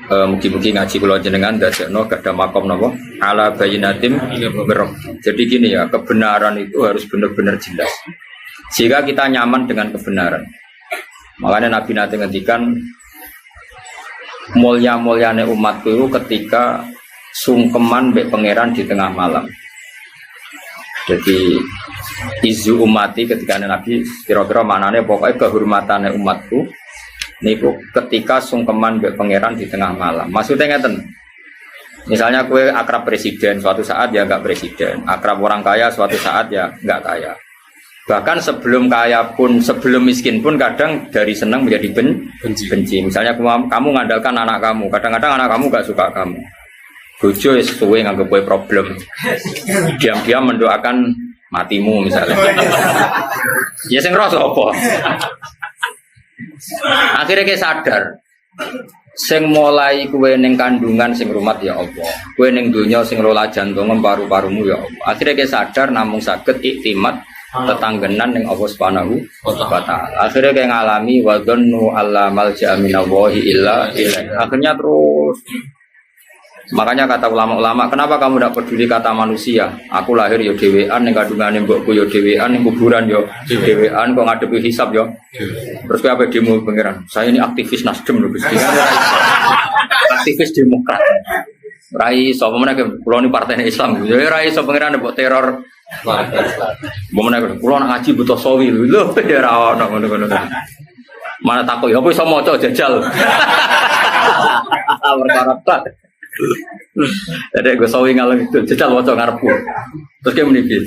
Mugi-mugi ngaji kula jenengan dadekno gadah makom napa ala bayyinatim mir. Jadi gini ya, kebenaran itu harus benar-benar jelas. Sehingga kita nyaman dengan kebenaran. Makanya Nabi nanti ngendikan mulia-muliane umatku itu ketika sungkeman mbek pangeran di tengah malam. Jadi izu umati ketika Nabi kira-kira manane pokoknya kehormatane umatku niku ketika sungkeman mbek pangeran di tengah malam. Maksudnya ngeten. Misalnya kue akrab presiden suatu saat ya enggak presiden, akrab orang kaya suatu saat ya enggak kaya. Bahkan sebelum kaya pun, sebelum miskin pun kadang dari senang menjadi benci. Misalnya kamu ngandalkan anak kamu, kadang-kadang anak kamu enggak suka kamu. Bojo wis suwe nganggep kowe problem. Diam-diam mendoakan matimu misalnya. Ya sing ngrasa apa? Akhirnya kayak sadar, sing mulai kue neng kandungan sing rumat ya Allah, kue neng dunia sing rola jantung paru-parumu ya Allah. Akhirnya kayak sadar namung saged iktimat tetanggenan neng Allah Subhanahu wa taala. Akhirnya kayak ngalami wa dzannu alla malja'a minallahi illa ilaihi. Akhirnya terus. Makanya kata ulama-ulama, kenapa kamu tidak peduli kata manusia? Aku lahir yo dhewean ning kandungane mbokku yo dhewean ning kuburan yo dhewean kok ngadepi hisab yo. Terus kowe ape demo pangeran? Saya ini aktivis Nasdem lho Gusti. Aktivis Demokrat. Rai sapa meneh kula ni partai Islam. Yo rai sapa pangeran mbok teror. Mbok meneh kula nak ngaji butuh sawi lho. Lho ya ora ono ngono-ngono. Mana takut ya apa iso maca jajal. Perkara jadi gue sawi ngalami itu, jajal wajah ngarepku. Terus kayak menipis.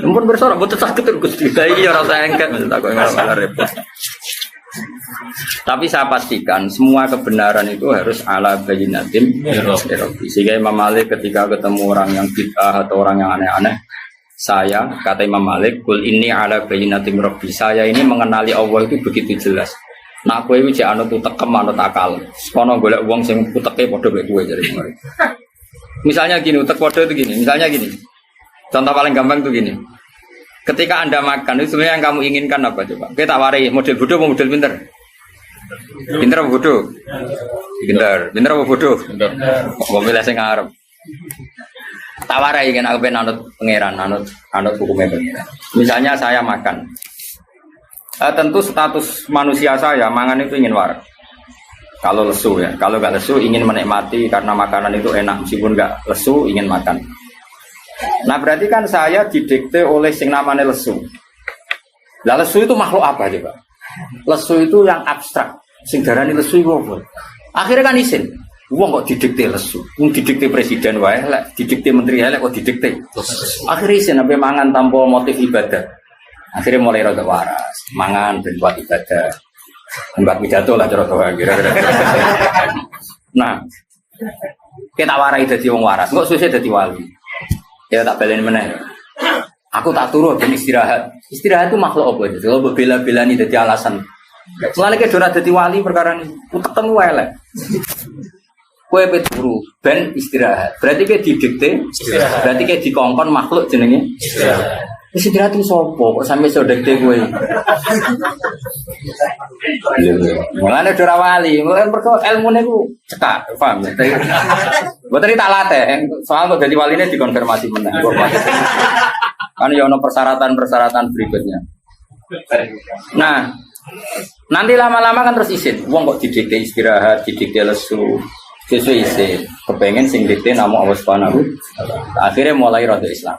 Ampun bersorak, buat sakit terus tidak ini rasa engket, tak repot. Tapi saya pastikan semua kebenaran itu harus ala bayyinatin. Sehingga Imam Malik ketika ketemu orang yang bid'ah atau orang yang aneh-aneh, saya kata Imam Malik, kul ini ala bayyinatin rabbi. Saya ini mengenali Allah itu begitu jelas. Nah, kowe iki jek anut tekem anut akal. Kono golek wong sing uteke padha mek kowe jare kemarin. Misalnya gini, utek padha itu gini. Misalnya gini. Contoh paling gampang itu gini. Ketika Anda makan, itu sebenarnya yang kamu inginkan apa coba? Kita warai model bodoh atau model pinter? Pinter apa bodoh? Pinter. Pinter apa bodoh? Pinter. Mau milih sing arep. Tawarai kan aku pengen anut pangeran, anut hukumnya pangeran. Misalnya saya makan. Tentu status manusia saya mangan itu ingin waras. Kalau lesu ya, kalau nggak lesu ingin menikmati karena makanan itu enak meskipun nggak lesu ingin makan. Nah berarti kan saya didikte oleh sing namanya lesu. Lah lesu itu makhluk apa coba? Lesu itu yang abstrak. Sing darani lesu itu apa? Akhirnya kan isin. Wong kok didikte lesu. Wong didikte presiden wae, lek didikte menteri wae kok didikte. Akhirnya isin sampai mangan tanpa motif ibadah. Akhirnya mulai rada waras, mangan dan buat ibadah, buat pidato lah cara-cara kira-kira. Nah, kita warai jadi wong waras, kok susah jadi wali. Ya tak belain mana? Aku tak turun dan istirahat. Istirahat itu makhluk apa itu? Kalau bela-bela ini jadi alasan. Mulai ke dona jadi wali perkara ini, utek temu elek. Kue peturu ben istirahat. Berarti kayak didikte, berarti kayak dikongkon makhluk jenenge istirahat. Istirahat itu sopo, kok sampai sodekte gue. Mulane ora wali, mulane perkara ilmune ku cekak, paham ya? Mbok tadi tak latih, soal kok dadi waline dikonfirmasi meneh. Kan ya ono persyaratan-persyaratan berikutnya. Nah, nanti lama-lama kan terus isin. Wong kok didikte istirahat, didikte lesu, sesuai isin. Kepengen sing dikte nama Allah Subhanahu. Akhirnya mulai rada Islam.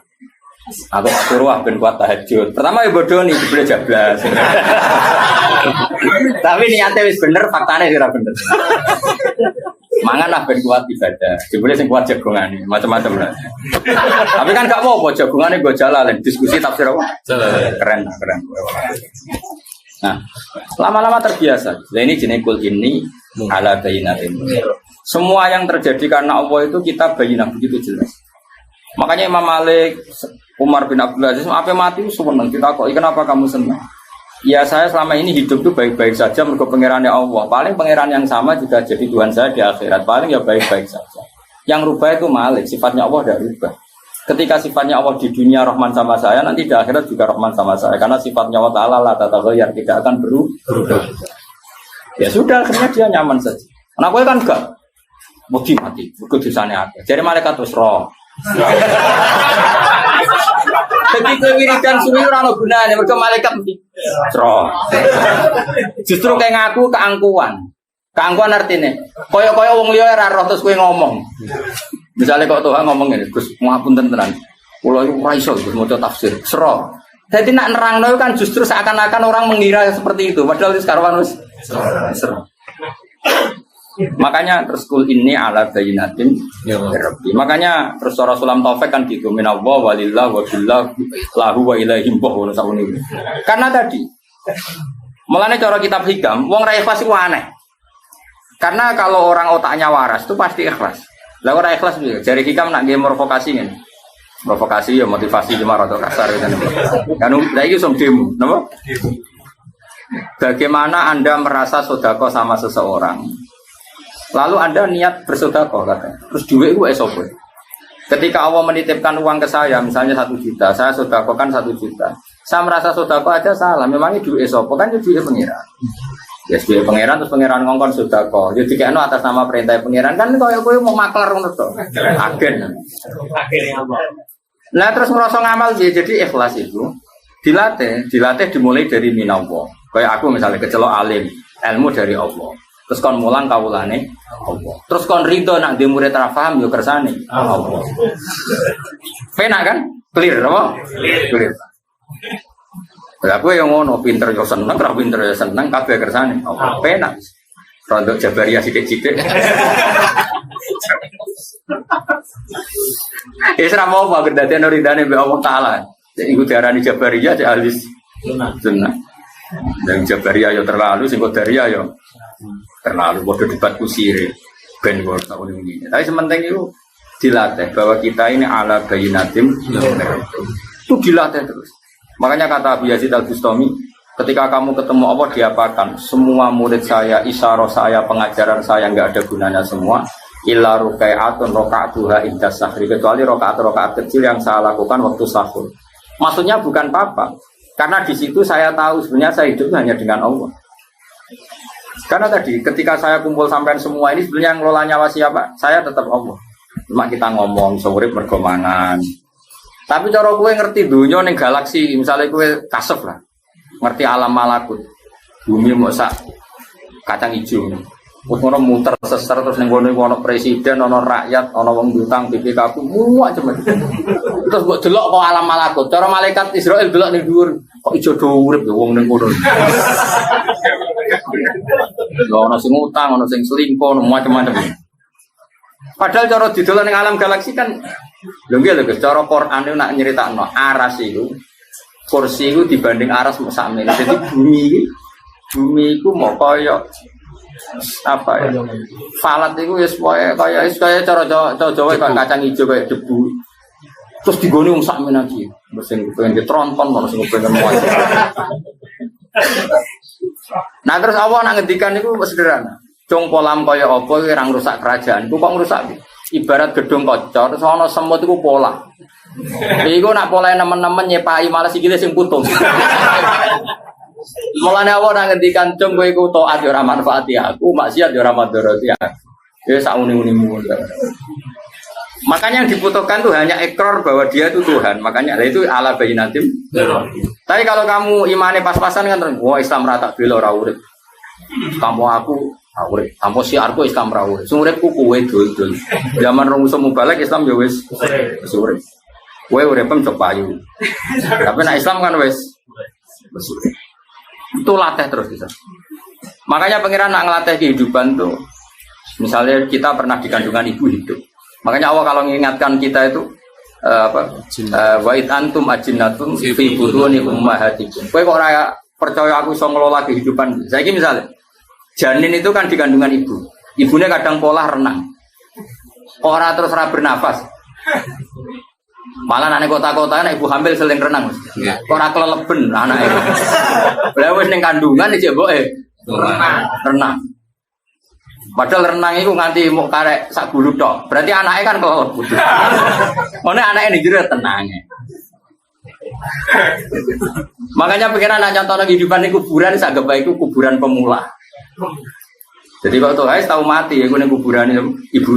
Aku suruh ben kuat tahajud. Pertama ya bodoh nih, boleh jablas. Tapi niatnya wis bener, faktanya sih bener. Mangan lah ben kuat ibadah. Jebule sing kuat jagongane, macam-macam lah. Tapi kan gak mau jagongane gue jalan diskusi tafsir apa? Keren. Nah, lama-lama terbiasa. Nah ini jenis kul ini ala bayyinatin. Semua yang terjadi karena Allah itu kita bayyinah begitu jelas. Makanya Imam Malik, Umar bin Abdul Aziz, apa mati senang kita kok? Kenapa kamu senang? Ya saya selama ini hidup tuh baik-baik saja menurut pangerannya Allah. Paling pangeran yang sama juga jadi Tuhan saya di akhirat. Paling ya baik-baik saja. Yang rubah itu Malik, sifatnya Allah tidak rubah. Ketika sifatnya Allah di dunia Rahman sama saya, nanti di akhirat juga Rahman sama saya. Karena sifatnya Allah Ta'ala la tataghayyar, tidak akan berubah. Ya sudah, akhirnya dia nyaman saja. Anak gue kan enggak. mati. Mergo dosane akeh. Jare malaikat wis roh. Jadi kewiridan suwi ora ono gunane, mergo malaikat mesti roh. Justru kayak ngaku keangkuhan. Keangkuhan artinya kaya wong liya ora roh terus kowe ngomong. Misalnya kok Tuhan ngomong ngene, Gus, ngapunten tenan. Kula iku ora iso Gus maca tafsir. Sero. Jadi nak nerangno kan justru seakan-akan orang mengira seperti itu, padahal wis karwan wis sero. Makanya terus kul ini ala bayyinatin ya Rabbi. Makanya terus Rasulullah Taufik kan gitu, minallah walillah wa billah lahu wa ilaihim bahwa sauni. Karena tadi mulane cara kitab hikam, wong ra ikhlas iku aneh. Karena kalau orang otaknya waras itu pasti ikhlas. Lah ora ikhlas piye? Jare hikam nak nggih provokasi ngene. Provokasi ya motivasi cuma rada kasar kan. Kan lha iki som demo, napa? Bagaimana Anda merasa sedekah sama seseorang? Lalu Anda niat bersedekah katanya. Terus duit itu apa? Ketika Allah menitipkan uang ke saya, misalnya 1 juta, saya sedekahkan 1 juta. Saya merasa sedekah aja salah. Memangnya duit apa? Kan itu duit pengiran. Ya duit pengiran terus pengiran ngongkon sedekah. Ya dikene atas nama perintah pengiran kan kaya kowe mau maklar ngono to. Agen. Nah terus merasa ngamal jadi ikhlas itu dilatih dimulai dari minallah. Kayak aku misalnya kecelok alim, ilmu dari Allah. Terus kon mulang kawulane Allah. Terus kon ridho nak di murid ra paham yo kersane Allah. Penak kan? Clear apa? Clear. Lah kowe yo ngono, pinter yo seneng, ra pinter yo seneng kabeh kersane Allah. Penak. Rondo Jabariyah sithik-sithik. Isra mau apa kedadian ridane mbek Allah taala. Iku diarani Jabariyah cek ahli sunnah. Dan Jabariyah yo terlalu sing Qadariyah yo terlalu bodoh debat kusire ben kok tak ini. Tapi sementing itu dilatih bahwa kita ini ala bayyinatim itu dilatih terus. Makanya kata Abu Yazid Al-Bustami, ketika kamu ketemu Allah diapakan? Semua murid saya, isyarah saya, pengajaran saya enggak ada gunanya semua. Illa rukai'atun rakaatuha inda sahri, kecuali rakaat-rakaat kecil yang saya lakukan waktu sahur. Maksudnya bukan apa-apa. Karena di situ saya tahu sebenarnya saya hidup hanya dengan Allah. Karena tadi ketika saya kumpul sampai semua ini sebenarnya yang ngelola nyawa siapa? Saya tetap Allah. Cuma kita ngomong sore bergomangan. Tapi cara kowe ngerti dunia ning galaksi, misalnya kowe kasep lah. Ngerti alam malakut. Bumi mau sak kacang hijau. Terus ngono muter seser terus ning kono ono presiden, ono rakyat, ono wong ngutang BPKB, muak cuma. Terus mbok delok kok alam malakut. Cara malaikat Israil delok ning dhuwur, kok ijo do urip ya wong ning kono. Ono sing ngutang, ono sing selingkuh, ono macam-macam. Padahal cara didelok ning alam galaksi kan lho nggih lho Gus, cara Quran itu nak nyeritakno aras itu kursi itu dibanding aras mek sakmene. Jadi bumi itu mau kaya apa ya? Falat itu wis kaya cara Jawa kaya kacang hijau kaya debu. Terus digone wong sakmene iki. Sing pengen ditronton ono sing pengen muat. Nah terus Allah nak ngendikan itu sederhana. Cung polam kaya apa iki ora ngrusak kerajaan. Ku kok ngrusak? Ibarat gedung kocor terus ana semut iku pola. Iku nak polahe nemen-nemen nyepai malah sikile sing putus. Mulane Allah nang ngendikan cung kowe iku taat yo ora manfaati aku, maksiat yo ora madharati aku. Ya sak uni-unimu. Makanya yang dibutuhkan tuh hanya ikrar bahwa dia itu Tuhan. Makanya itu ala bayyinatim. Tapi kalau kamu imane pas-pasan kan wah Islam rata bela ora urip. Kamu aku urip. Kamu siarku Islam ra urip. Sing uripku kowe dol-dol. Zaman rong musuh mubalek Islam ya wis urip. Kowe uripem cok payu. Tapi nek Islam kan wis urip. Itu latih terus kita. Makanya pangeran nak ngelatih kehidupan tuh. Misalnya kita pernah di kandungan ibu hidup. Makanya Allah kalau mengingatkan kita itu wa id antum ajinnatun fi butuni ummahatikum. Kowe kok ora percaya aku iso ngelola kehidupan. Saiki misalnya janin itu kan di kandungan ibu. Ibunya kadang pola renang. Ora terus ora bernafas. Malah anak kota-kota anak ibu hamil sering renang. Kok ora keleleben anake. Lah wis ning kandungan iki mboke renang. Padahal renang itu nganti mau karek sak bulu tok. Berarti anaknya kan kelelep. Mana anaknya ning jero tenange. Makanya pikiran anak contoh kehidupan di kuburan sak geba iku kuburan pemula. Jadi kalau tuh tahu mati ya gue neng kuburan ibu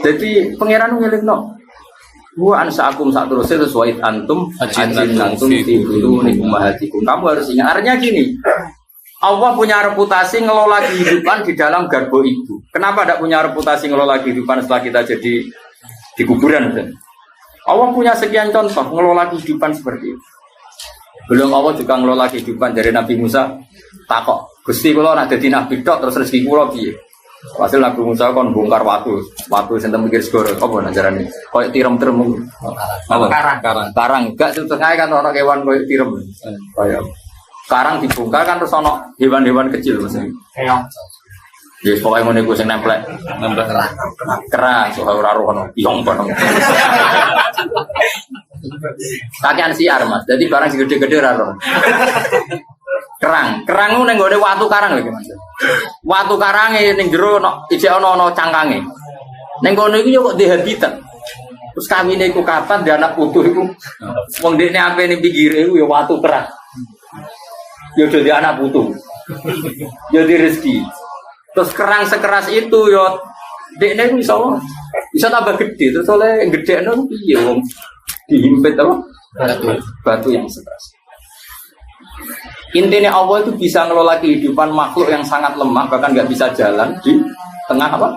Jadi pangeran ngelik no. Gua ansaakum saat terus sesuai antum ajin antum itu nih umahatikum. Kamu harus ingat. Artinya gini, Allah punya reputasi ngelola kehidupan di dalam garbo ibu. Kenapa tidak punya reputasi ngelola kehidupan setelah kita jadi di kuburan? Allah punya sekian contoh ngelola kehidupan seperti itu. Belum Allah juga ngelola kehidupan dari Nabi Musa. Takok, Gusti kula nak dadi nabi tok terus rezeki kula piye? Hasil Nabi Musa kon bongkar watu sing mikir segoro apa najarane? Koyo tirem-tirem. Karang. Enggak setengah kan ana kewan koyo tirem. Koyo karang dibongkar kan terus ana hewan-hewan kecil mesti. Keong. Ya pokoke ngene iku sing nemplek kerang so ora rono piong kono. Kakean siar Mas. Jadi barang sing gede-gede ora rono. Kerang itu ning gone watu karang lho Mas. Watu karange ning jero ijek ana cangkange. Ning kono iku yo kok di habitat. Terus kamine iku kapan dia anak putu iku. Wong dekne ampe ning pinggire iku yo watu kerang. Yo dadi anak putu. Yo di rezeki. Terus kerang sekeras itu yo dekne iku bisa tambah gede. Terus oleh gedekno piye wong dihimpit apa? Batu yang sekeras. Intinya Allah itu bisa ngelola kehidupan makhluk yang sangat lemah, bahkan nggak bisa jalan di tengah apa?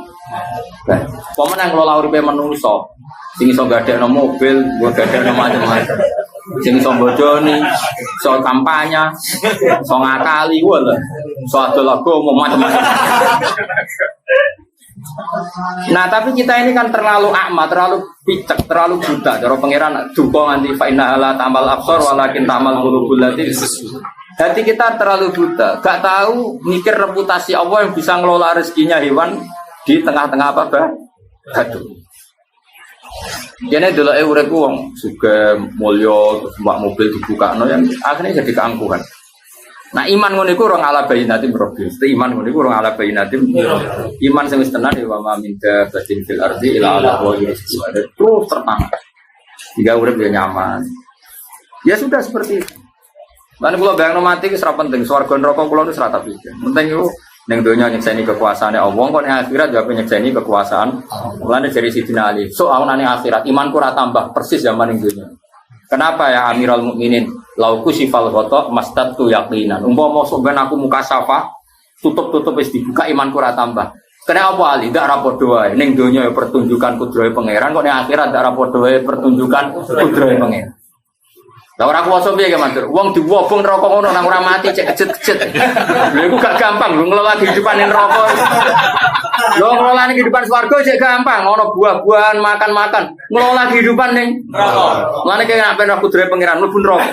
Pemen yang ngelola uripe manungsa, sing iso gadekno mobil, mbok gadekno macam-macam. Sing iso bodoni, iso kampanye, iso ngakali wae. Iso adol agama macam-macam. Nah, tapi kita ini kan terlalu akma, terlalu picek, terlalu buta. Cara pangeran duka nganti fa inna la tamal absar walakin tamal qulubul lati. Hati kita terlalu buta, gak tahu mikir reputasi Allah yang bisa ngelola rezekinya hewan di tengah-tengah apa batu. Jadi dulu uripku wong juga mulya mbak mobil dibukakno yang akhirnya jadi keangkuhan. Nah iman ngono iku ora ala bayinatim rabbi. Iman ngono iku ora ala bayinatim. Iman sing wis tenan wa ma min dabatin fil ardi ila ala wa yuswa. Terus tertanam. Jika urip dia nyaman. Ya sudah seperti itu. Lan kula bayangno mati wis ora penting, swarga neraka kula wis ora tak pikir. Penting iku ning donya nyekseni kekuasaane Allah, kok ning akhirat juga nyekseni kekuasaan. Mulane dari Sidina Ali, soalane akhirat imanku ora tambah persis zaman ning donya. Kenapa ya Amirul Mukminin? Lauku sifal ghata mastatu yaqinan. Umpama sok ben aku muka safa, tutup-tutup wis dibuka imanku ora tambah. Kena apa Ali? Ndak ra padha wae. Ning donya ya pertunjukan kudrahe pangeran, kok ning akhirat ndak ra padha wae pertunjukan kudrahe pangeran. Lah ora kuwasa piye ge matur. Wong diwobong neraka ngono nang ora mati cek kejet-kejet. Lha iku gak gampang lho ngelola kehidupan ning neraka. Lho ngelola kehidupan swarga cek gampang, ono buah-buahan, makan-makan. Ngelola kehidupan ning neraka. Mulane kaya ngapain aku kudrahe pangeran mlebu neraka.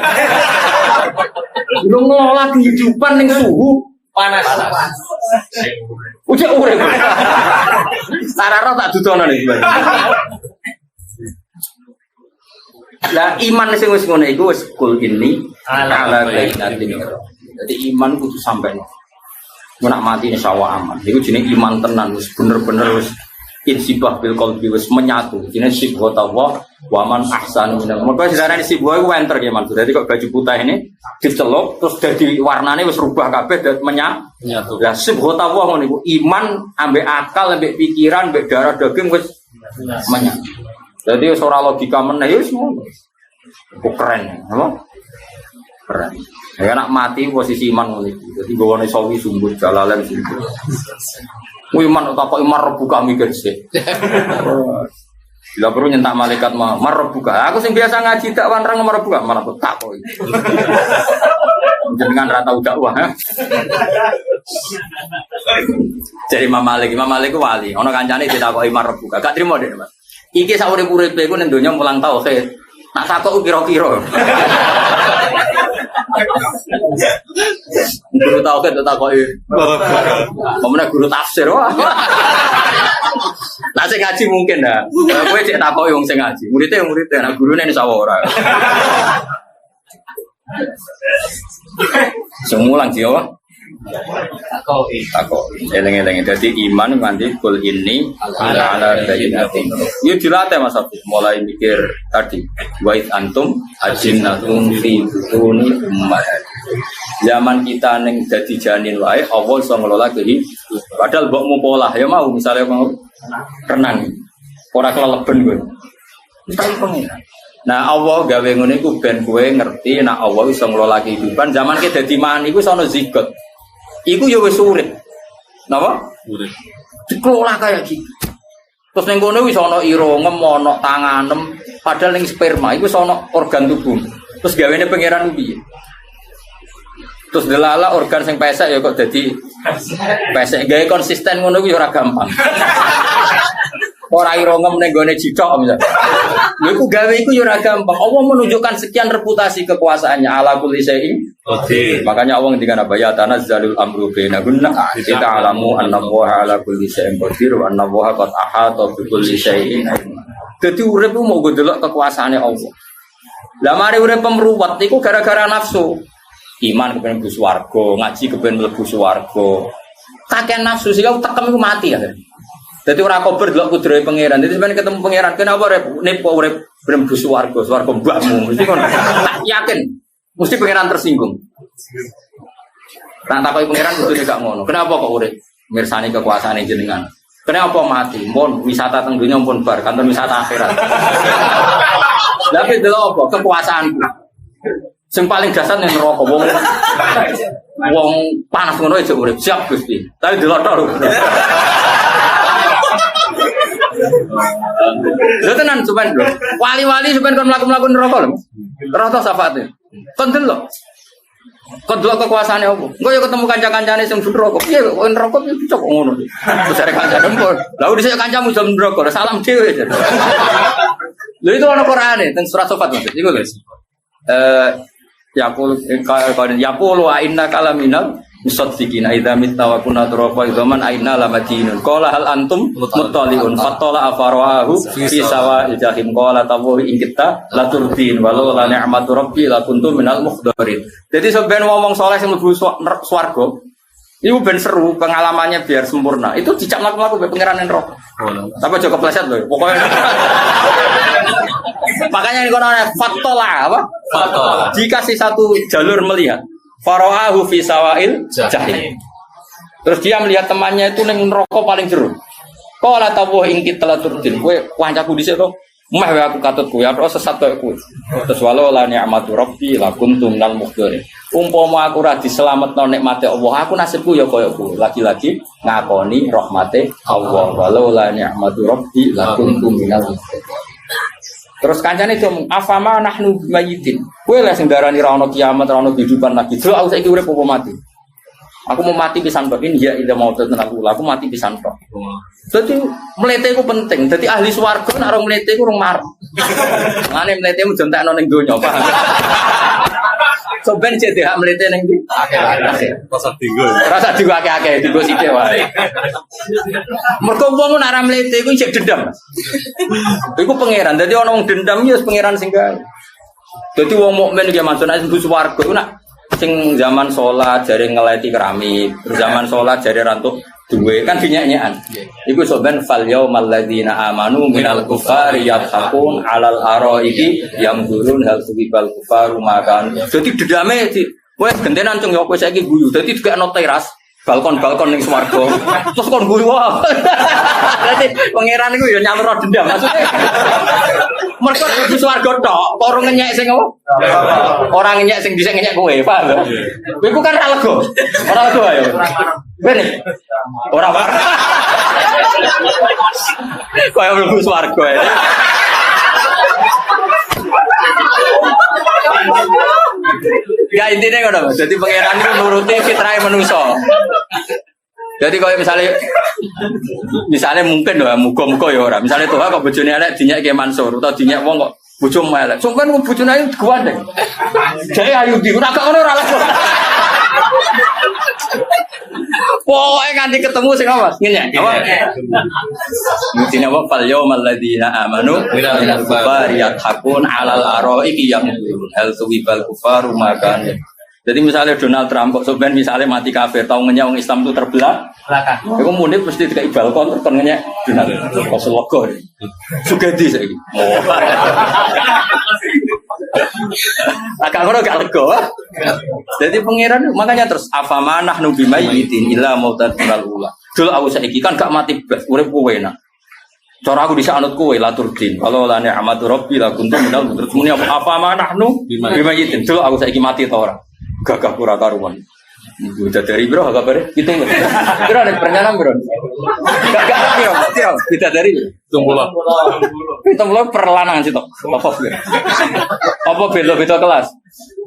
Lho ngelola kehidupan ning suhu panas. Ujek urip. Sarara tak dudono nih. Lah iman sing wis ngono iku wis kul ini ala bainatin. Jadi iman kudu sampai nak mati insyaallah aman. Iku jenenge iman tenan wis bener-bener wis insibah bil qalbi wis menyatu. Jenenge sibghatullah wa man ahsanu minal. Mergo sejarane sibgha iku enter ya Man. Dadi kok baju putih ini diceluk terus dadi warnane wis rubah kabeh dadi menyatu. Lah sibghatullah ngono iku iman ambek akal ambek pikiran ambek darah daging wis menyatu. Jadi ora logika meneh wis ngono. Keren, apa? Keren. Ya nak mati posisi iman ngono iki. Dadi gowone sawi sumbut jalalan situ. Ku iman tak kok iman rebuka mikir sih. Bila perlu nyentak malaikat mar rebuka. Aku sing biasa ngaji dakwah nang mar rebuka mana kok tak kok. Jenengan ra tau dakwah. Jadi Imam Malik ku wali. Ono kancane ditakoki mar rebuka. Gak trimo dek, Mas. Iki sak urip-uripe iku ning donya mulang tauhid. Nak takok kira-kira. Guru tauhid takoki. Pemene guru tafsir wah. Lah sing ngaji mungkin dah. Kowe cek takoki wong sing ngaji. Murid-murid nek gurune insyaallah ora. Semulang jiwa. Takoi. Eleng-eleng. Jadi iman nganti kul ini ala bayyinatin. Yo dilatih Mas Abdi. Mulai mikir tadi. Wa antum ajinnatun fi butuni ummahatikum. Zaman kita ning dadi janin wae Allah iso ngelola kehidupan. Padahal mbokmu pola ya mau misalnya mau renang. Ora keleleben kowe. Mesti pengiran. Nah Allah gawe ngene iku ben kowe ngerti nek Allah iso ngelola kehidupan. Zaman ki dadi mani iku sono zigot. Iku ya wis urip. Napa? Urip. Dikelola kayak gitu. Terus ning kono wis ana irungem, ana tanganem, padahal ning sperma iku ana organ tubuh. Terus gawene pangeran piye? Terus delala organ sing pesek ya kok dadi pesek. Gawe konsisten ngono kuwi ora gampang. Ora irungem ning gone cicok misal. Lha iku gawe iku ya ora gampang. Allah menunjukkan sekian reputasi kekuasaannya ala kulli syai'in. Makanya Allah ngendikan apa ya tanazzalul amru bainakunna kita alamu anna Allaha ala kulli syai'in qadir wa anna Allaha qad ahata bi kulli syai'in. Dadi urip ku mau delok kekuasaane Allah. Lah mari urip pemruwet iku gara-gara nafsu. Iman kepen mlebu swarga, ngaji kepen mlebu swarga. Kakek nafsu sing tekem iku mati ya. Dadi ora kober delok kudrohe pangeran. Dadi sampeyan ketemu pangeran, kenapa urip nipo urip mlebu swarga, swarga mbahmu. Mesti ngono. Tak yakin mesti pangeran tersinggung. Tak takoki pangeran kudune gak ngono. Kenapa kok urip mirsani kekuasaane jenengan? Kenapa mati? Mun wisata teng donya pun bar, kantor wisata akhirat. Lah delok apa kekuasaanku. Sing paling dasar ning neraka wong panas ngono aja urip siap Gusti. Tapi delok tok. Lho tenan sampean lho. Wali-wali sampean kon mlaku-mlaku neraka lho. Neraka syafaate. Kon delok. Kon delok kekuasaane opo? Engko yo ketemu kanca-kancane sing neraka. Piye kok neraka piye cocok ngono. Terus arek kancane empol. Lah dhisik kancamu jam neraka, salam dhewe. Lho itu ana Qur'ane teng surat Safat Mas. Iku lho. Yaqulu wa inna kalaminal musaddiqin idza mitta wa kunna turafa idzaman aina lamadinun qala hal antum muttaliun fatala afarahu fi sawa'il jahim qala tawu in kita la turdin walau la ni'matu rabbi la kuntum minal mukhdarin. Jadi sampeyan ngomong saleh sing mlebu swarga iku ben seru pengalamannya biar sempurna. Itu dicak mlaku-mlaku be pangeran neraka. Tapi aja kepleset lho. Pokoknya makanya ini kono fatala apa? Fatala. Dikasih satu jalur melihat. Farahu fi sawa'il jahim. Terus dia melihat temannya itu ning neraka paling jero. Qala tawu ing kita turdin. Kowe kancaku dhisik to. Meh aku katut kowe ora sesat kowe kowe. Terus walau la ni'matu rabbi la kuntum minal mukhdarin. Umpama aku ora diselametno nikmate Allah, aku nasibku ya kaya kowe. Lagi-lagi ngakoni rahmate Allah. Walau la ni'matu rabbi la kuntum minal mukhdarin. Terus kancane ngomong afama nahnu mayyitin. Kowe lek sing darani ra ono kiamat, ra ono kehidupan lagi. Delok aku saiki urip apa mati. Aku mau mati pisan kok ini ya ida mau tenan aku mati pisan kok. Dadi mlete iku penting. Dadi ahli swarga nek ora mlete iku urung marep. Ngene mlete mu jontekno ning donya, paham. Soben cek hak mlete ning ndi? Akeh. Rasa digo akeh-akeh digo sithik wae. Mergo wong nek ora mlete iku cek dendam. Iku pangeran. Dadi ana wong dendam ya pangeran sing gawe. Dadi wong mukmin ki mantu nek mlebu swarga iku nak sing zaman sholat jari ngeleti keramik, zaman sholat jari rantuk duwe kan dinyanyian. Iku soben fal yaumal ladzina amanu minal kufari yathaqun alal araiki yamdurun hal subibal kufaru makan. Jadi dedame di wes gentenan cung yo kowe saiki guyu. Dadi digekno teras, balkon-balkon ning swarga. Terus kon guyu wae. Dadi pangeran iku yo nyalur dendam maksudnya. Mergo di swarga tok, ora ngenyek sing apa? Ora ngenyek sing dhisik ngenyek kowe, paham lho. Kowe iku kan ra lega. Ora lega ayo. Ben. Ora war. Kaya mlebu swarga ya. Ya intinya ngono, jadi pangeran itu nuruti fitrahe manusa. Jadi kalau misalnya mungkin loh, muka-muka ya orang. Misalnya tuh kok bojone elek dinyak kayak Mansur atau dinyak wong kok bojo elek. Sampeyan kok bojone ayu gandeng. Jare ayu di ora kok ngono ora lah. Pokoke nganti ketemu sing apa? Ngenyek. Apa? Mutine wa fal yaumal ladzina amanu minal kufari yathaqun 'alal araiki yamdurun hal tuwibal kufaru makan. Jadi misalnya Donald Trump kok sebenarnya misalnya mati kafir, tahu ngenyek orang Islam itu terbelah, itu munib mesti dikai balkon terus ngenyek Donald kok selogo, Sugadi saya. Agak ngono gak lega. Jadi pangeran makanya terus afamanah nu bimayitin illa mautatul ula. Dul aku saiki kan gak mati blas, urip kowe enak. Cara aku bisa anut kowe laturdin. Kalau la ni'matu rabbi la kuntum minal terus muni apa manah nu bimayitin. Dul aku saiki mati ta ora. Gagah pura karuan. Udah dari bro, agak bare kita nggak. Bro ada perencanaan bro. Gak bro. Kita dari Tunggu lah. kita mulai perlanangan sih toh. Apa belo kelas?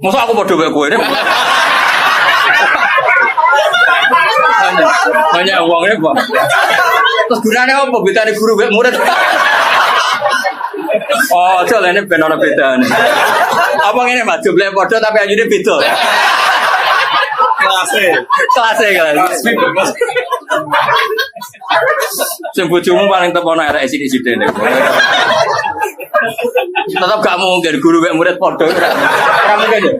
Masa aku bodoh kayak gue ini? Banyak uangnya pak. Terus gunanya apa? Beda nih guru murid. Oh, soalnya ini benar beda nih. Apa ini mas? Jumlahnya bodoh tapi ajunya beda. Kelas. Sing bojomu paling tepono arek sithik-sithik nek. Tetap gak mungkin guru mek murid padha. Ora mungkin ya.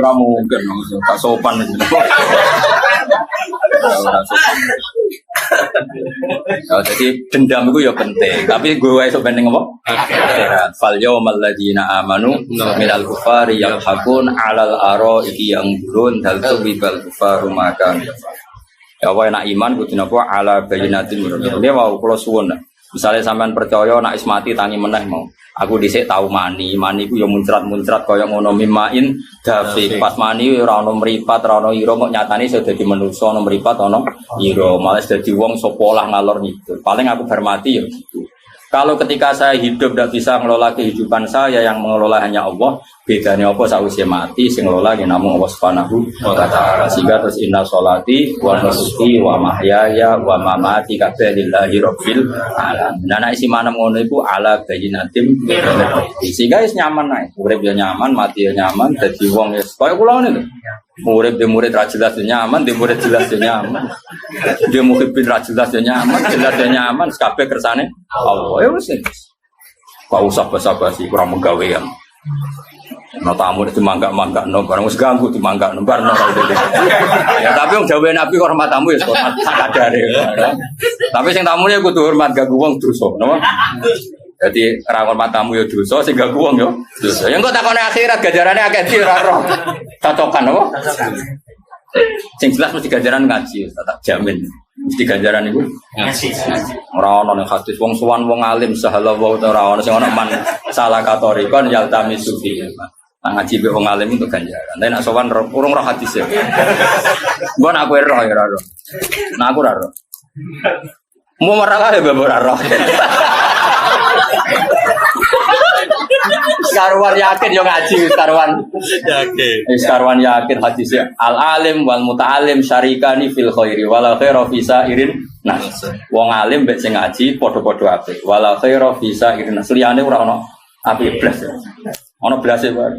Ora mungkin, tak sopan. Jadi dendam itu ya penting, tapi gue esok penting apa? Fal yawmal ladzina amanu minal kufari yalhaqun 'alal araiki yanzurun hal tubibal kufaru makan. Ya apa nak iman kudu napa ala bayyinatin. Dia mau kula suwun. Misalnya sampean percaya nak ismati tangi meneh mau. Aku dhisik tau mani ku ya muncrat-muncrat kaya ngono mimain dafi. Pas mani ora ono mripat, ora ono ira kok nyatane iso dadi manusa ono mripat ono ira. Malah dadi wong sapa lah ngalor ngidul. Paling aku hormati ya gitu. Kalau ketika saya hidup tidak bisa mengelola kehidupan saya, yang mengelola hanya Allah, bedanya apa sausnya mati, sing ngelola ya namun Allah Subhanahu wa ta'ala. Sehingga terus inna sholati wa nusuki wa mahyaya wa mamati kabeh lillahi rabbil alamin. Nah isi mana ngono iku ala bayyinatim. Sehingga wis nyaman ae. Urip ya nyaman, mati ya nyaman, dadi wong wis kaya kula ngene lho. Murid ra jelas ya nyaman, di murid jelas ya nyaman. Dia muhibbin ra jelas ya nyaman, jelas ya nyaman, kabeh kersane Allah. Ya wis. Kok usah basa-basi kurang menggawean. Nah tamu itu mangga-mangga no barang wis ganggu dimangga no barang ya tapi wong jawabe Nabi hormat tamu ya hormat sadare. Tapi sing tamune kudu hormat gak wong dosa, napa? Jadi ra hormat tamu ya dosa, sing gak wong ya dosa. Ya engko takone akhirat gajarane akeh di ora roh. Cocokan apa? Sing jelas mesti gajaran ngaji, tak jamin. Mesti ganjaran iku ngaji. Ora ono ning hadis wong sowan wong alim sahala wa ora ono sing ono man salah katori kon yaltami sufi. Nang ngaji be wong alim itu ganjaran. Nek nek sowan urung roh hadis ya. Mbok nek kowe roh ya ora roh. Nah aku ora roh. Mau marah ya bapak roh. Karuan yakin yo ngaji karuan yakin hadisnya al alim wal muta'alim syarikani fil khairi wala khairu fi sa'irin nah wong alim mbek sing ngaji padha-padha apik wala khairu fi sa'irin liyane ora ono apik blas ono blase wae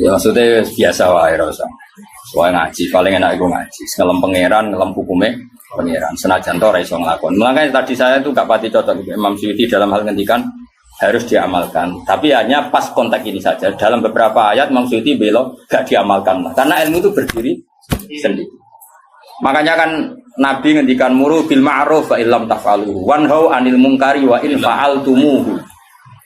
ya maksudnya biasa wae rasa wae ngaji paling enak iku ngaji ngelem pangeran ngelem hukume pengiran senajan to ora iso nglakon. Makanya tadi saya itu gak pati cocok Imam Suyuti dalam hal ngendikan harus diamalkan. Tapi hanya pas konteks ini saja. Dalam beberapa ayat Imam Suyuti belok gak diamalkan. Karena ilmu itu berdiri sendiri. Makanya kan Nabi ngendikan muru bil ma'ruf wa illam taf'alu wanhau 'anil munkari wa in fa'altumuhu.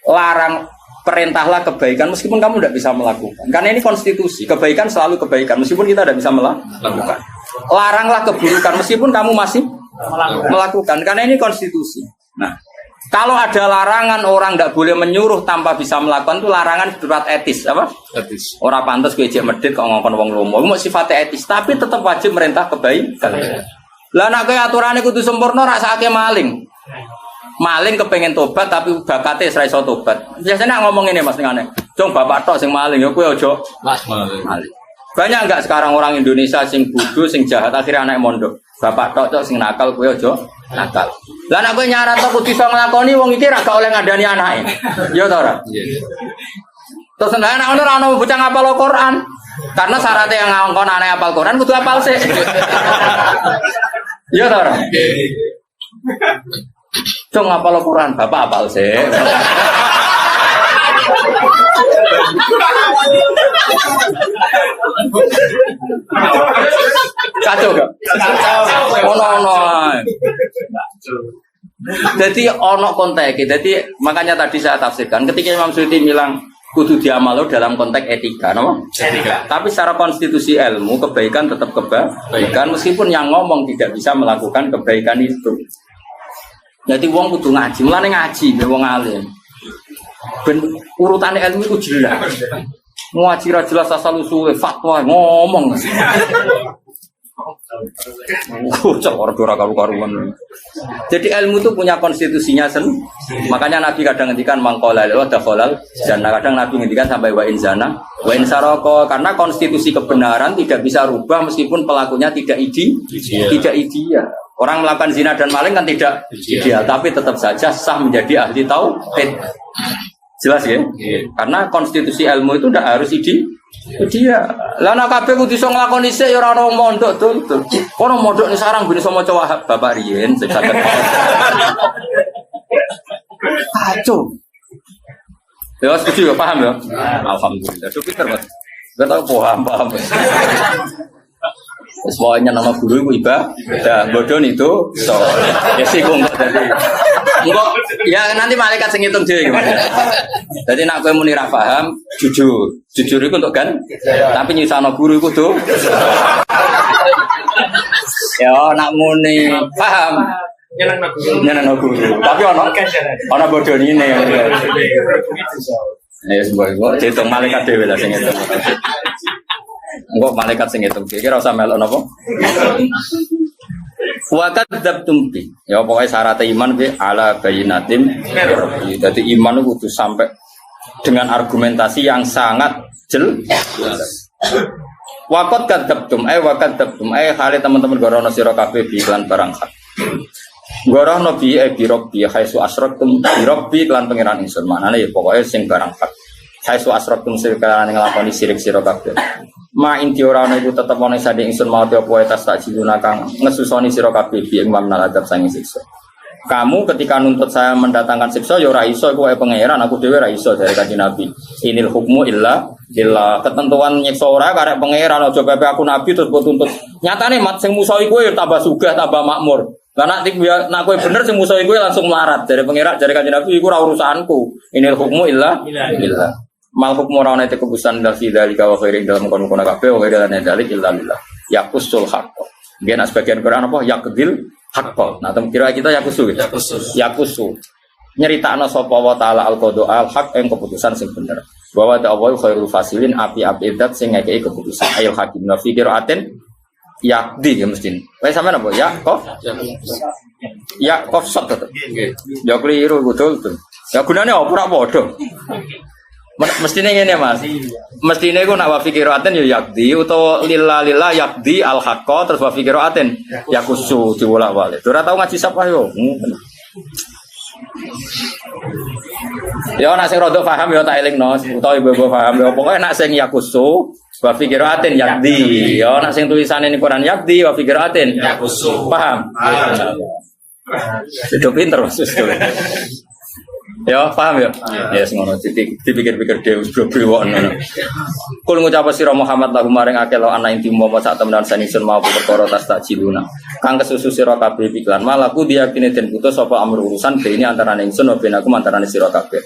Larang perintahlah kebaikan meskipun kamu tidak bisa melakukan. Karena ini konstitusi. Kebaikan selalu kebaikan meskipun kita tidak bisa melakukan. Laranglah keburukan meskipun kamu masih melakukan. Karena ini konstitusi. Nah, kalau ada larangan orang tidak boleh menyuruh tanpa bisa melakukan itu larangan berat etis, apa? Etis. Orang pantas gue ijek medit kok ngongkon wong lomo. Mau sifatnya etis, tapi tetap wajib merintah kebaikan. Lah nek aturannya kudu sempurna rak sakake maling. Maling kepengen tobat tapi bakate ora iso tobat. Biasanya ngomong ini Mas ngene. Jong bapak tok sing maling ya kowe aja maling. Banyak enggak sekarang orang Indonesia sing bodoh sing jahat akhirnya anak mondok. Bapak tok sing nakal kowe aja nakal. Lah nek kowe nyarat tok kudu iso nglakoni wong iki ra gak oleh ngandani anake. Ya ta ora? Iya. Terus nek anak ora ono bocah ngapal Al-Qur'an. Karena syaratnya yang ngongkon anake hafal Qur'an kudu hafal sik. Ya ta ora? Cung ngapal Al-Qur'an, bapak hafal sik. Kacau gak? Ono. Jadi ono konteks. Jadi makanya tadi saya tafsirkan ketika Imam Suyuti bilang kudu diamal dalam konteks etika, no? Etika. Tapi secara konstitusi ilmu kebaikan tetap kebaikan meskipun yang ngomong tidak bisa melakukan kebaikan itu. Jadi wong kudu ngaji, mulane ngaji be wong alim. Ben urutane ilmu itu jelas. Ngaji ra jelas asal usule fatwa ngomong. Cok ora karu-karuan. Jadi ilmu itu punya konstitusinya sendiri. Makanya Nabi kadang ngendikan mangqala la dakhalal jannah. Kadang Nabi ngendikan sampai wa in zana wa in saraka karena konstitusi kebenaran tidak bisa rubah meskipun pelakunya tidak ideal. Orang melakukan zina dan maling kan tidak ideal, tapi tetap saja sah menjadi ahli tauhid. Jelas ya? Karena konstitusi ilmu itu tidak harus ideal. Lah nek kabeh kudu iso nglakoni sik ya ora ono mondok tuntut. Kono mondok ning sarang ben iso maca Wahab Bapak riyen sing saged. Kacau. Ya setuju ya, paham ya? Alhamdulillah. Itu pinter, Mas. Enggak tahu paham. Semuanya nama guru itu ibadah, bodoh itu so. Ya sih kok enggak jadi. Enggak, ya nanti malaikat sing ngitung dhewe gimana. Jadi nak kowe muni ra paham, jujur itu untuk kan. Tapi nyusahno guru iku tuh. Ya nak muni paham nyenengno guru. Tapi ana bodoh ini ya. Ya sebuah dihitung malaikat dhewe lah sing ngitung. Enggak malaikat sing ngitung kira usah melok napa. Wa kadzabtum bi. Ya pokoke syarat iman bi ala bayyinatin. Jadi iman itu kudu sampai dengan argumentasi yang sangat jelas. Wa kadzabtum hale teman-teman gorono sira kabeh bi iklan barang hak. Gorono bi bi khaisu asratum bi iklan pangeran ingsun. Manane ya pokoke sing barang hak. Khaisu asratum sekalian nglakoni sirik sira kabeh. Ma inti ora ana iku tetep ana sanding ingsun mau apa wae tas tak jiluna kang ngesusoni sira kabeh bi ing mamnal adab sange siksa. Kamu ketika nuntut saya mendatangkan siksa ya ora iso iku wae pangeran aku dhewe ora iso dari Kanjeng Nabi. Inil hukmu illa ketentuan nyiksa ora karek pangeran aja pepe aku nabi terus mbok tuntut. Nyatane mat sing musuhi kowe tambah sugih tambah makmur. Lah nek kowe bener sing musuhi kowe langsung melarat dari pangeran dari Kanjeng Nabi iku ora urusanku. Inil hukmu illa. Mal hukmu ora ana keputusan dari wa khairin dalam kono-kono kabeh wa ila nadalik illa billah. Yaqusul haqq. Gen sebagian Quran apa yaqdil haqq. Nah, kira kita yaqusu. Yaqusu. Nyeritakno sapa wa taala al-qada al-haq ing keputusan sing bener. Bahwa ta'awul khairul fasilin api-api dat sing ngekeki keputusan ayul hakim wa fi qiraatin yaqdi ya mesti. Wes sampean apa? Ya kof sot to. Ya keliru betul tuh. Ya gunane apa ora padha. Mestine ngene Mas. Mestine ku nak wa fikiraten ya yakdi utawa lillah yakdi al haqqa terus wa fikiraten yakusu diwolak-walik. Ora tau ngaji sapa yo. Ya nak sing rada paham ya tak elingno utawa ibu-ibu paham ya pokoke nak sing yakusu wa fikiraten yakdi. Ya nak sing tulisane ning Quran yakdi wa fikiraten yakusu. Paham? Itu pinter Mas. Ya, paham ya? Ya, ngono dipikir-pikir dhewe bro-bro ngono. Kul ngucap sira Muhammad lagu maring akeh lo ana inti mau sak temenan saningsun mau perkara tas tak ciluna. Kang kesusu sira kabeh piklan malaku diyakini den putus sapa amur urusan be ini antarané ingsun ben aku antarané sira kabeh.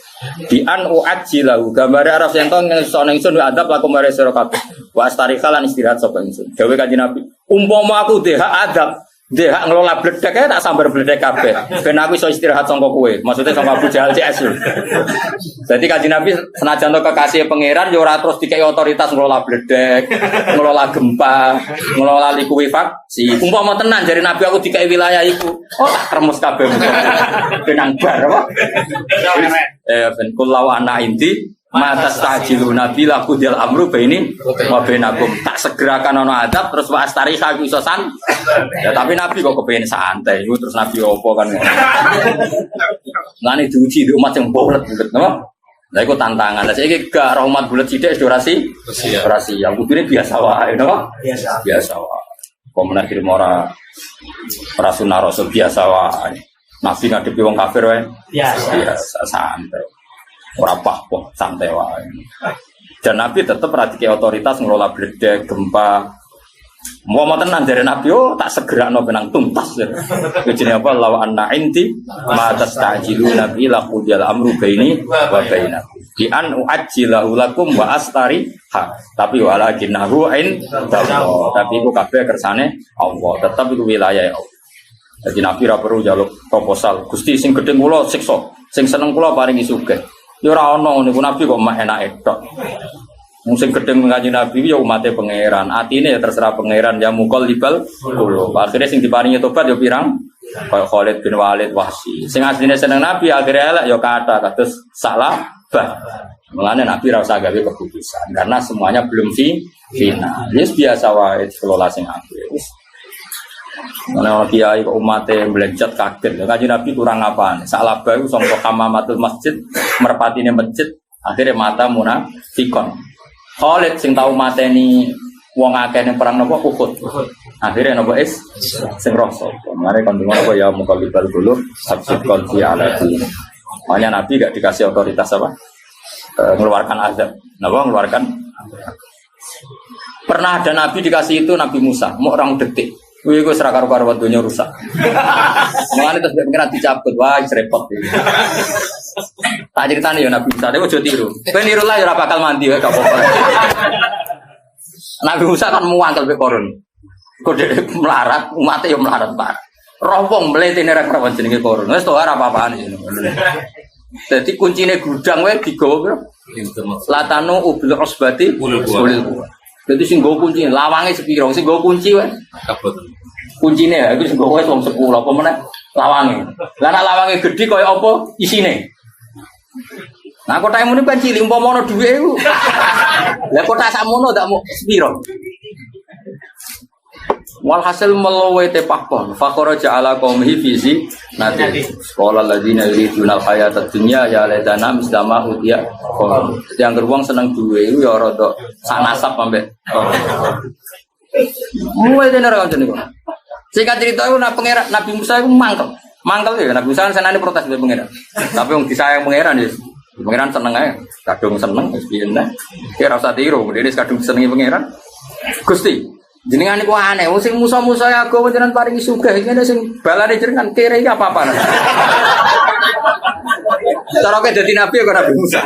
Di an uajilahu gambare arep yen to ngesone ingsun adab laku mare sira kabeh. Wa astarikhalan istirahat sapa ingsun. Dewe Kanjeng Nabi, umpama aku dehak adab hak ngelola bledek tak sambar bledek kabeh. Ben aku iso istirahat sangka kowe. Maksudnya sangka Abu Jahal CS. Jadi Kanjeng Nabi senajan to kekasih pangeran yo ora terus dikei otoritas ngelola bledek, ngelola gempa, ngelola likuifaksi. Umpama tenan jare Nabi aku dikei wilayah iku. Oh tak kremes kabeh. Benang bar apa? Ben kullau ana inti matas tajilu nabi laku dial amru baini wa bainakum tak segerakan ana adab terus wa astarikha iso san ya tapi nabi kok kepengin santai iku terus nabi opo kan ngene diuji di umat yang bulet-bulet napa lha iku tantangan lha saiki gak umat bulet sithik durasi ya kudune biasa wae napa biasa wae komenar kirim ora sunah rasul biasa wae nabi ngadepi wong kafir wae biasa santai ora apa-apa santai wae. Dan Nabi tetap radike otoritas ngelola bledek, gempa, Mau tenan dari Nabi, tak segera no benang tuntas. Jadi apa? Lawa anna inti mata stajilu Nabi laku jala amru baini wa bainakum. Di an uajjilahu lakum wa astari ha. Tapi walakinahu in dawo. Tapi itu kabeh kersane Allah. Tetap itu wilayah Allah. Jadi Nabi ra perlu njaluk proposal. Gusti sing gedhe kula siksa, sing seneng kula paringi sugih. Ya ora ono niku Nabi kok mak enake tok. Wong sing gedhe ngaji Nabi ya umate pangeran. Atine ya terserah pangeran ya mukol libal kulo. Akhire sing diparingi tobat ya pirang? Kaya Khalid bin Walid Wahsy. Sing asline seneng Nabi akhire elek ya kathah kados salah bah. Mulane Nabi ra usah gawe keputusan karena semuanya belum final. Wis biasa wae kelola sing apik. Karena kiai kok umatnya melencet kaget. Kaji Nabi kurang apa? Salah baru songkok kamamatul masjid, merpati masjid. Akhirnya mata munafikon. Khalid sing tahu mata ini wong akeh ning perang nopo Uhud. Akhirnya nopo sing rasa. Mare kandungan apa ya mukalibal dulu sabsit konfi alati. Makanya Nabi gak dikasih otoritas apa? Mengeluarkan azab. Napa mengeluarkan? Pernah ada Nabi dikasih itu Nabi Musa, mau orang detik. Wih, gue serakar karuan dunia rusak. Mengenai terus pengiran dicabut, wah, repot. Tak ceritanya ya Nabi Musa, dia mau tiru. Peniru lah, ya bakal mandi, ya apa-apa. Nabi Musa kan muangkel be korun. Kode melarat, umatnya ya melarat pak. Rompong meliti nerek perawan jenenge korun. Wes tuh apa-apaan ini. Jadi kuncinya gudang, weh digawa bro. Latano ubil osbati, ulil. Jadi sing nggo kunci, lawange sepiro, sing nggo kunci wae. Kuncine ya iku sing nggo wis wong 10 apa meneh lawange. Lah nek lawange gedhi kaya apa isine. Nah kotak muni kan cilik umpama ono dhuwit iku. Lah kotak sakmono ndak mau sepiro. Walhasil melowe tepakon fakhoraja ala qaumihi fizi nanti sekolah ladina yuridunal hayatad dunya ya ladana mislama utia qom yang geruang seneng duwe iku ya rada sak nasab ambek mulai tenar kan niku singkat cerita iku pangeran Nabi Musa iku mangkel ya Nabi Musa senane protes mbek pangeran tapi wong disayang pangeran ya pangeran seneng ae kadung seneng wis piye nah kira usah tiru dene kadung senengi pangeran Gusti jenengan niku aneh, sing musa-musa ya agama jenengan paringi sugih, ngene sing balane jenengan kere iki apa-apa. Cara kowe dadi nabi ya kok Nabi Musa.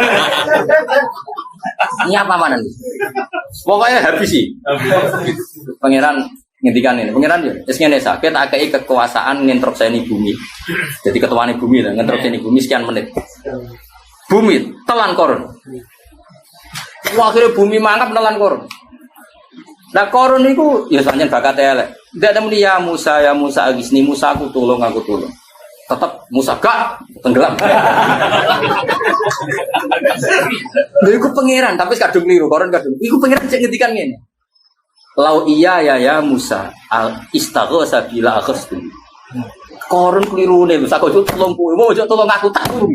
Ini apa manan? Pokoknya habisi. Pangeran ngendikan ini, pangeran ya, wis ngene sakit akei kekuasaan nginstrukseni bumi. Jadi ketuane bumi lah, nginstrukseni bumi sekian menit. Bumi telan koron. Wah, akhirnya bumi mangap telan koron. Nah korun itu ya soalnya bakat elek. Tidak ada ya Musa agisni Musa aku tolong. Tetap Musa gak tenggelam. Lha iku pangeran tapi kadung niru korun kadung. Iku pangeran cek ngendikan ngene. Lau iya ya Musa al istaghatsa bila akhstu. Korun klirune Musa kok tolong kowe mau ojo tolong aku tak turu.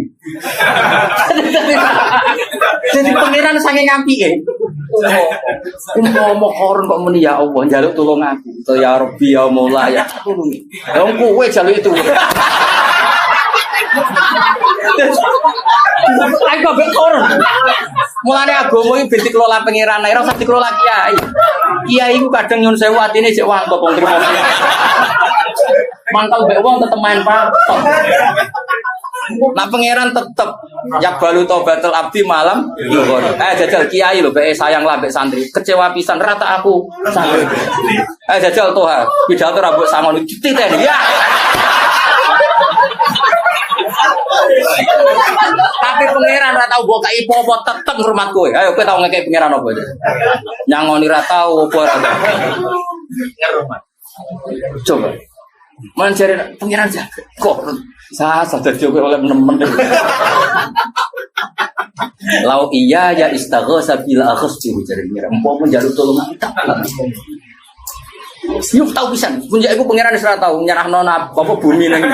Jadi pangeran saking ngampike. Umpama korun kok muni ya Allah njaluk tolong aku. To ya Rabbi ya Maula ya tulungi. Wong kowe jaluk itu. Aku mbek korun. Mulane agama iki ben dikelola pangeran ora usah dikelola kiai. Kiai iku kadang nyun sewu atine cek wangkok wong trimo. Mangkal mbek wong tetep main patok. Nah pangeran tetep yak balu tobatul abdi malam zuhur. Jajal kiai lho mbek sayang lah mbek santri. Kecewa pisan rata aku santri. Jajal toha pidato ra mbok sangon dititen ya. Tapi pangeran ra tau mbok kai apa tetep ngurmat kowe. Ayo kowe tau ngekek pangeran apa aja. Nyangoni ra tau apa ra. Ngurmat. Coba. Mencari pangeran jaga. Kok saya sadar juga oleh teman-teman. Lau iya ya istaghatsa bila akhstu cari pangeran. Empok menjaluk tolong kita. Yuk tahu pisan. Punya aku pangeran wis ra tau nyerahno apa bumi nang.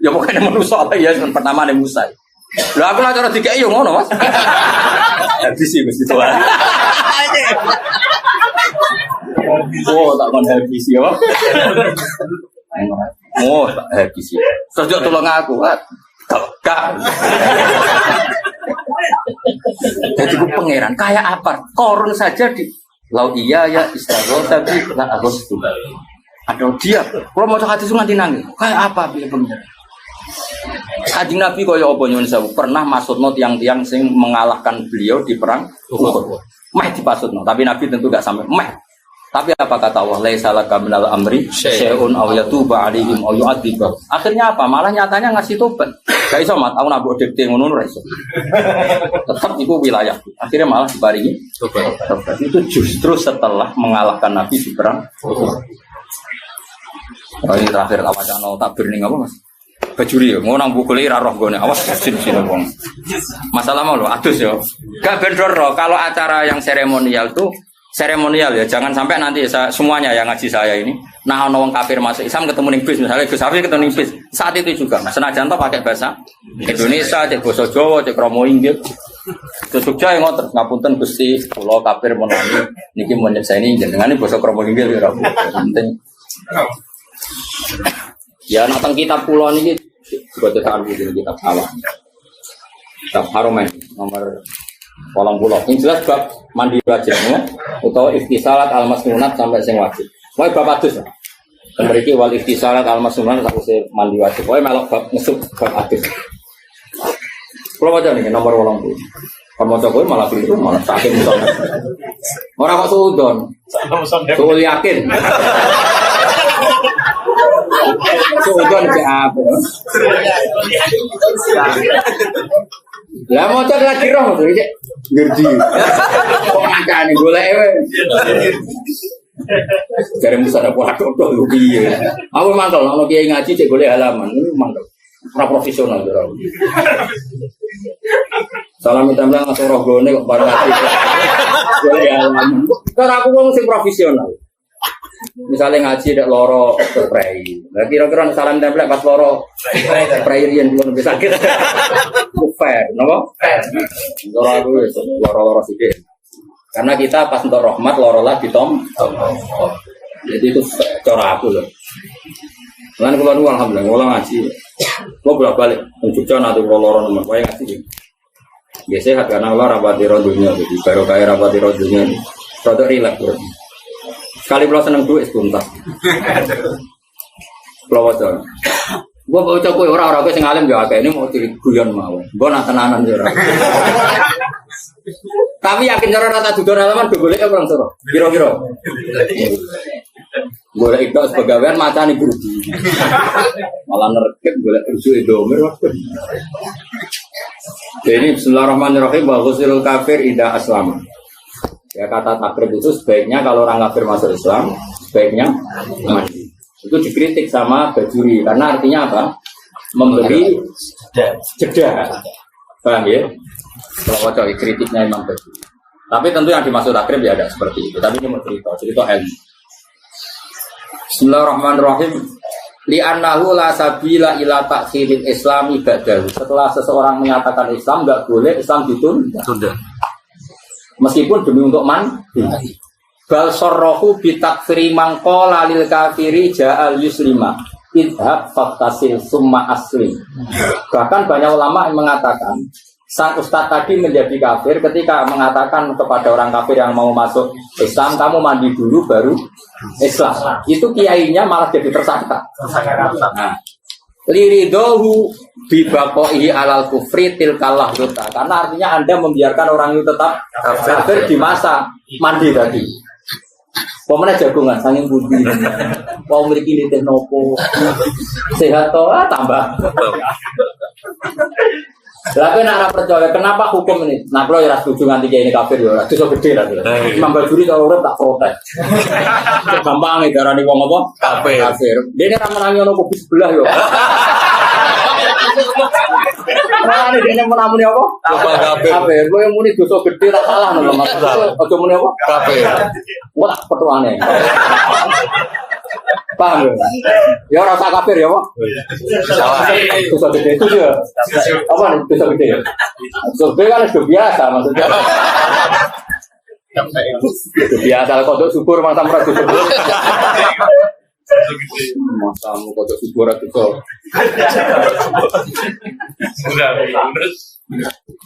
Ya pokoknya manusia apa ya pertama nih Musa. Lah aku lah cara dikek yo ngono, Mas. Habis sih mesti tuan. Oh, tak kon habis ya. Oh, tak habis ya. Terus tolong aku, Kak. Jadi ku pangeran kayak apa? Korun saja di Lau iya ya istighfar tapi lah aku itu. Aduh dia, kalau mau hadis nganti nangis. Kayak apa pilih pengen? Kanjeng Nabi kaya apa nyuwun sewu pernah maksudno tiang-tiang sing mengalahkan beliau di perang Uhud. Meh dipasutno, tapi Nabi tentu gak sampai meh. Tapi apa kata Allah? Laisa laka minal amri syai'un aw yatuba 'alaihim aw yu'adzibah. Akhirnya apa? Malah nyatanya ngasih tobat. Gak iso mat, aku nak mbok dikte ngono ora iso. Tetap itu wilayah. Akhirnya malah diparingi tobat. Itu justru setelah mengalahkan Nabi di perang Uhud. Ini terakhir awacana takbir ning apa Mas? Bajuri ya, ngono nang bukule ra roh gone. Awas sin-sin wong. Masalah mau lho adus ya. Gak bendor kalau acara yang seremonial tuh seremonial ya, jangan sampai nanti semuanya yang ngaji saya ini nah ono wong kafir masuk Islam ketemu ning bis misalnya Gus Hafiz ketemu ning bis saat itu juga senajan to pakai bahasa Indonesia cek basa Jawa cek kromo inggil terus Jogja yang ngoten ngapunten Gusti kula kafir menani niki mun nyekseni jenengane basa kromo inggil ya penting ya nang kitab kula niki bacaan kitab awal kitab Haromain nomor 80. Yang jelas bab mandi wajib atau iftisalat al-masnunat sampai sing wajib. Wae bab adus. Dan mriki wal iftisalat al-masnunat sampai mandi wajib. Wae melok bab ngesuk bab adus. Kalau waca niki nomor 80. Kamu coba malah keliru malah sakit misalnya. Ora kok suudon. Suul yakin. Suudon ke apa? Lah motor lagi roh to iki. Ngerti. Kok makane golek wae. Jare musa ada waduh to piye. Aku mangkel ono kiai ngaji cek golek halaman, mangkel. Ora profesional ora. Salam tempel ngasih roh gone kok bareng ngaji. Golek halaman. Karena aku wong sing profesional. Misalnya ngaji dek loro prei. Nah kira-kira salam template pas loro prei riyen belum bisa sakit. Fair, napa? Loro aku wis loro-loro sithik. Karena kita pas untuk rahmat loro lah ditom. Jadi itu cara aku loh. Lan kula nu alhamdulillah kula ngaji. Kula bolak-balik Jogja nate loro nomor wae ngaji. Ya sehat karena Allah rapati rodunya jadi baru kaya rapati rodunya. Rodok rileks. Sekali kalau seneng duit sebentar. Kalau wajar, gua baca kue orang gue sing alim juga kayak ini mau ciri guyon mau. Gua nak tenanan juga. Tapi yakin cara rata juga halaman gue boleh orang suruh. Kira-kira. Boleh itu sebagaimana macam ini guru. Malah nerket boleh usul domir. Jadi Bismillahirrahmanirrahim. Bagusil kafir ida aslam. Ya kata takrib itu sebaiknya kalau orang kafir masuk Islam sebaiknya mandi. Itu dikritik sama Bajuri karena artinya apa? Memberi jeda. Paham ya? Kalau wajah kritiknya Imam Bajuri. Tapi tentu yang dimaksud takrib ya ada seperti itu. Tapi ini mau cerita ilmu. Bismillahirrahmanirrahim. Li'annahu la sabila ila takhiril islami ba'dahu. Setelah seseorang menyatakan Islam enggak boleh Islam ditunda. Meskipun demi untuk mandi. Bal sorrohu bitakfiri mangkola lil kafiri ja'al yuslima idhab faktasil summa aslim. Bahkan banyak ulama yang mengatakan sang ustadz tadi menjadi kafir ketika mengatakan kepada orang kafir yang mau masuk Islam, kamu mandi dulu baru Islam. Itu kiainya malah jadi tersangka. Nah, liridohu bibaqohi alal kufri tilkalah yuta. Karena artinya Anda membiarkan orang itu tetap kafir di masa mandi tadi. Pemenang jagungan sanging budi. Mau memiliki nitih nopo sehat toh tambah. Tapi nak percaya kenapa hukum ini? Nah kalau ya setuju nganti kayak ini kafir ya, itu so gede lah. Imam Bajuri kalau urut tak protes. Gampang ya darah nih wong apa? Kafir. Dia ini ramen ono kopi sebelah yo. Nah ini dia menamuni apa? Kafir. Gue yang muni dosa gede tak salah nih mas. Ojo muni apa? Kafir. Gue tak petuane. Paham ya? Ya rasa kafir ya, Pak. Dosa gede itu dia. Apa nih dosa gede ya? Dosa gede kan sudah biasa maksudnya. Sudah biasa kalau syukur masa merasa syukur. Masa mau kodok syukur atau sudah terus.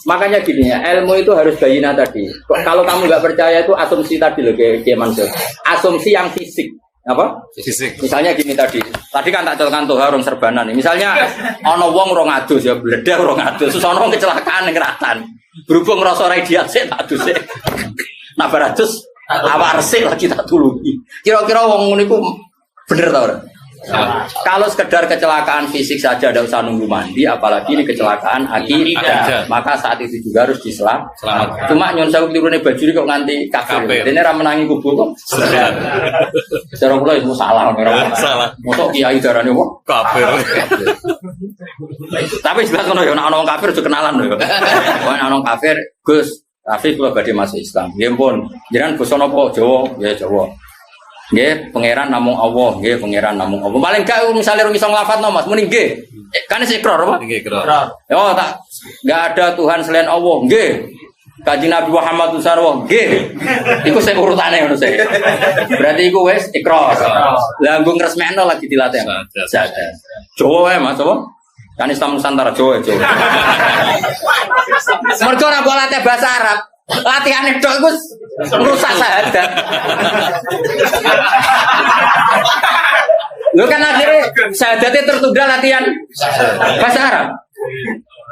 Makanya gini ya, ilmu itu harus bayina tadi. Kalau kamu nggak percaya itu asumsi tadi loh, kayak Mansur. Asumsi yang fisik, apa? Fisik. Misalnya gini tadi kan tak celkan tuh orang serbanan nih. Misalnya ono wong rong adus ya, bledah rong adus, terus ono kecelakaan yang ngeratan. Berhubung ngerasa radiasi tak adus ya. Nah beratus awak resik lagi tak tulungi. Kira-kira wong niku bener tau ora? Kalau sekedar kecelakaan fisik saja tidak usah nunggu mandi, apalagi ini kecelakaan akidah, maka saat itu juga harus diselamatkan. Cuma nyon sewu turune baju kok nganti kafir. Dene ra menangi kubur kok. Cara kula itu salah. Salah. Mosok kiai darane wong Kafir. Tapi jelas ngono ya ana wong kafir aja kenalan lho. Ana wong kafir, Gus, kafir kula badhe masuk Islam. Nggih pun, jenengan basa napa? Jawa, ya Jawa. Nggih, pangeran namung Allah, nggih pangeran namung Allah. Paling gak misale rung iso nglafadzno Mas, muni nggih. Kan wis ikrar apa? Nggih, ikrar. Oh, tak enggak ada Tuhan selain Allah, nggih. Kanjeng Nabi Muhammad sallallahu nggih. Iku sing urutane ngono sih. Berarti iku wis ikrar. Lah nggo ngresmekno lagi dilatih. Sadar. Jawa wae Mas, apa? Kan Islam Nusantara Jawa. Mergo ora kok latih bahasa Arab. Latihane tok iku rusak syahadat. Lu kan akhirnya syahadatnya tertunda latihan bahasa Arab.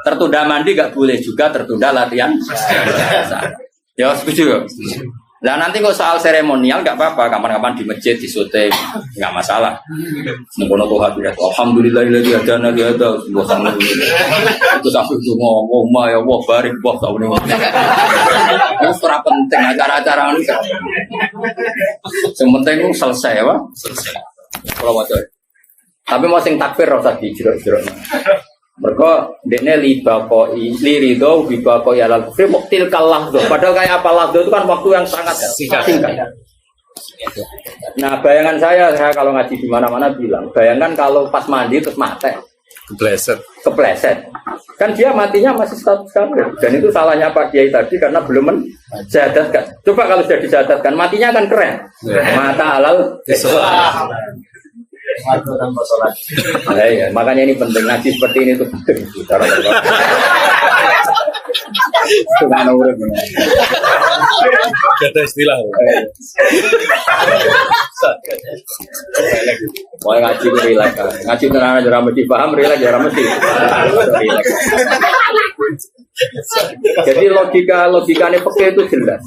Tertunda mandi gak boleh juga tertunda latihan bahasa Arab. Ya setuju ya? Nah nanti kok soal seremonial gak apa-apa, kapan-kapan di masjid, di syuting, gak masalah. Nengkono tuh hati, alhamdulillahilladzi hadana li hadza wa sallallahu itu sampai itu ngomong ya Allah barik wah tahun ini. Itu ora penting acara-acara ini. Yang penting itu selesai apa? Selesai. Kalau wajar. Tapi mau sing takbir ora usah dijero-jero. Mereka dekne li ridho bibako ya lal kufri muktil kalah tuh. Padahal kayak apa lahdo itu kan waktu yang sangat singkat. Nah bayangan saya kalau ngaji di mana-mana bilang, bayangkan kalau pas mandi terus mati, kepleset, kan dia matinya masih status kafir. Dan itu salahnya Pak Kiai tadi karena belum menjadatkan. Coba kalau sudah dijadatkan, matinya kan keren. Mata halal. Ya, makanya ini penting ngaji seperti ini tuh penting. Cara Kata istilah. Mau ngaji itu relax, ngaji tenang aja mesti paham, relax ya mesti. Jadi logikanya pakai itu jelas.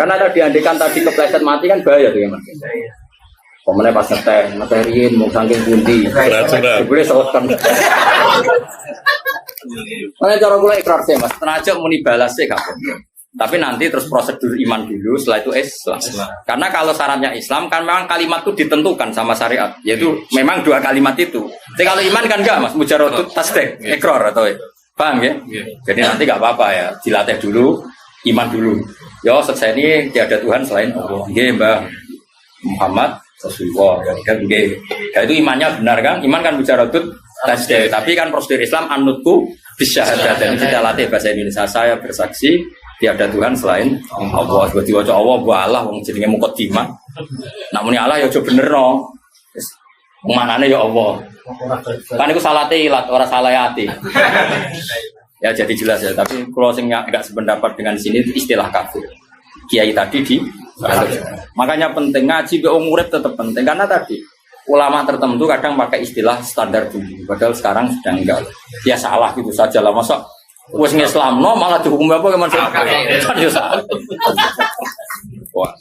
Karena ada diandikan tadi kepleset mati kan bahaya tuh ya mas. Pemenang pas ngeterin, mau saking bunti. Boleh soalkan. Mana cara pula ikrar sih mas, tenaga muni balas sih kapan. Tapi nanti terus prosedur iman dulu, setelah itu Islam. Karena kalau syaratnya Islam kan memang kalimat itu ditentukan sama syariat, yaitu memang dua kalimat itu. Jadi kalau iman kan enggak mas, mujarodut tasdik, ikrar atau paham ya? Jadi nanti enggak apa-apa ya, dilatih dulu, iman dulu. Yo selesai ini tiada Tuhan selain Allah. Nggih Mbah Muhammad Rasulullah kan nggih. Ya itu imannya benar kan? Iman kan mujarodut tasdik, tapi kan prosedur Islam anutku bisyahadat. Dan kita latih bahasa Indonesia, saya bersaksi tiada Tuhan selain Allah. Buat diwaca Allah, buat Allah, wong jenenge muqaddimah. Namun Allah ya aja bener no. Manane ya Allah. Kan iku salah ilat, ora salah hati. Ya jadi jelas ya, tapi kalau sing enggak sependapat dengan sini itu istilah kafir. Kiai tadi di makanya penting ngaji ke urip tetap penting karena tadi ulama tertentu kadang pakai istilah standar dulu, padahal sekarang sudah enggak. Ya salah gitu saja lah, masa wes Islam no malah dihukum apa gimana sih? Kan ya salah. Wah.